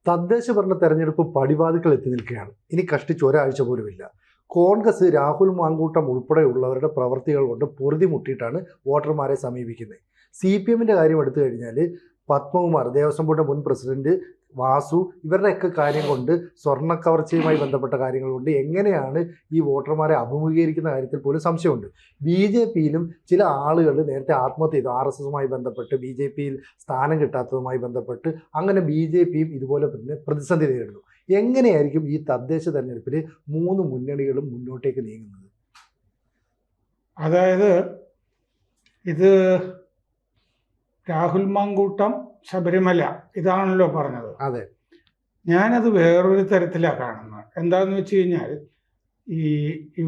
തദ്ദേശ ഭരണ തെരഞ്ഞെടുപ്പ് പടിവാതിക്കൽ എത്തി നിൽക്കുകയാണ്. ഇനി കഷ്ടിച്ച് ഒരാഴ്ച പോലുമില്ല. കോൺഗ്രസ് രാഹുൽ മാങ്കൂട്ടം ഉൾപ്പെടെയുള്ളവരുടെ പ്രവർത്തികൾ കൊണ്ട് പൊറുതി മുട്ടിയിട്ടാണ് വോട്ടർമാരെ സമീപിക്കുന്നത്. CPM-ൻ്റെ കാര്യം എടുത്തു കഴിഞ്ഞാൽ പത്മകുമാർ, ദേവസ്വം ബോർഡ് മുൻ പ്രസിഡന്റ്, വാസു, ഇവരുടെയൊക്കെ കാര്യം കൊണ്ട്, സ്വർണ്ണ കവർച്ചയുമായി ബന്ധപ്പെട്ട കാര്യങ്ങൾ കൊണ്ട് എങ്ങനെയാണ് ഈ വോട്ടർമാരെ അഭിമുഖീകരിക്കുന്ന കാര്യത്തിൽ പോലും സംശയമുണ്ട്. BJP-യിലും ചില ആളുകൾ നേരത്തെ ആത്മഹത്യ ചെയ്തു. RSS-മായി ബന്ധപ്പെട്ട്, BJP-യിൽ സ്ഥാനം കിട്ടാത്തതുമായി ബന്ധപ്പെട്ട് അങ്ങനെ BJP-യും ഇതുപോലെ തന്നെ പ്രതിസന്ധി നേരിടുന്നു. എങ്ങനെയായിരിക്കും ഈ തദ്ദേശ തെരഞ്ഞെടുപ്പിൽ 3 മുന്നണികളും മുന്നോട്ടേക്ക് നീങ്ങുന്നത്? അതായത് ഇത് രാഹുൽ മാങ്കൂട്ടം, ശബരിമല, ഇതാണല്ലോ പറഞ്ഞത്. അതെ, ഞാനത് വേറൊരു തരത്തിലാണ് കാണുന്നത്. എന്താണെന്ന് വെച്ച് കഴിഞ്ഞാൽ ഈ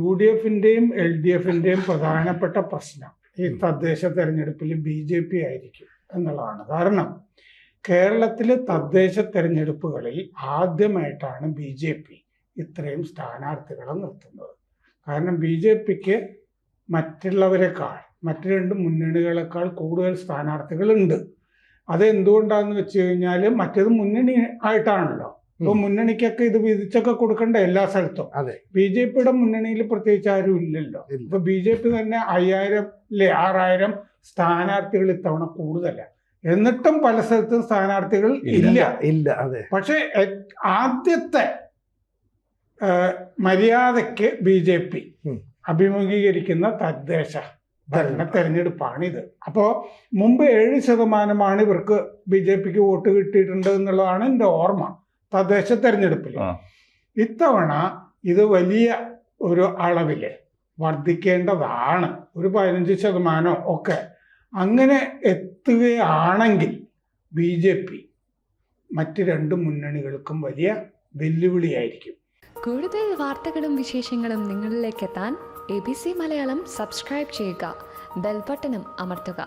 UDF-ൻ്റെയും LDF-ൻ്റെയും പ്രധാനപ്പെട്ട പ്രശ്നം ഈ തദ്ദേശ തെരഞ്ഞെടുപ്പിൽ BJP ആയിരിക്കും എന്നുള്ളതാണ്. കാരണം കേരളത്തിലെ തദ്ദേശ തെരഞ്ഞെടുപ്പുകളിൽ ആദ്യമായിട്ടാണ് BJP ഇത്രയും സ്ഥാനാർത്ഥികളെ നിർത്തുന്നത്. കാരണം BJP-ക്ക് മറ്റുള്ളവരെക്കാൾ, മറ്റു 2 മുന്നണികളെക്കാൾ കൂടുതൽ സ്ഥാനാർത്ഥികളുണ്ട്. അതെന്തുകൊണ്ടാണെന്ന് വെച്ച് കഴിഞ്ഞാൽ മറ്റേത് മുന്നണി ആയിട്ടാണല്ലോ. ഇപ്പോൾ മുന്നണിക്കൊക്കെ ഇത് വിധിച്ചൊക്കെ കൊടുക്കണ്ട എല്ലാ സ്ഥലത്തും. BJP-യുടെ മുന്നണിയിൽ പ്രത്യേകിച്ച് ആരും ഇല്ലല്ലോ. ഇപ്പൊ BJP തന്നെ 5000 സ്ഥാനാർത്ഥികൾ ഇത്തവണ കൂടുതലാണ്. എന്നിട്ടും പല സ്ഥലത്തും സ്ഥാനാർത്ഥികൾ ഇല്ല. പക്ഷെ ആദ്യത്തെ മര്യാദയ്ക്ക് BJP അഭിമുഖീകരിക്കുന്ന തദ്ദേശ ഭരണ തെരഞ്ഞെടുപ്പാണിത്. അപ്പോൾ മുമ്പ് 7% ഇവർക്ക് BJP-ക്ക് വോട്ട് കിട്ടിയിട്ടുണ്ട് എന്നുള്ളതാണ് എൻ്റെ ഓർമ്മ തദ്ദേശ തെരഞ്ഞെടുപ്പിൽ. ഇത്തവണ ഇത് വലിയ ഒരു അളവിൽ വർദ്ധിക്കേണ്ടതാണ്. ഒരു 15% ഒക്കെ അങ്ങനെ എത്തുകയാണെങ്കിൽ BJP മറ്റ് 2 മുന്നണികൾക്കും വലിയ വെല്ലുവിളിയായിരിക്കും. കൂടുതൽ വാർത്തകളും വിശേഷങ്ങളും നിങ്ങളിലേക്ക് എത്താൻ ABC മലയാളം സബ്സ്ക്രൈബ് ചെയ്യുക, ബെൽ ബട്ടണും അമർത്തുക.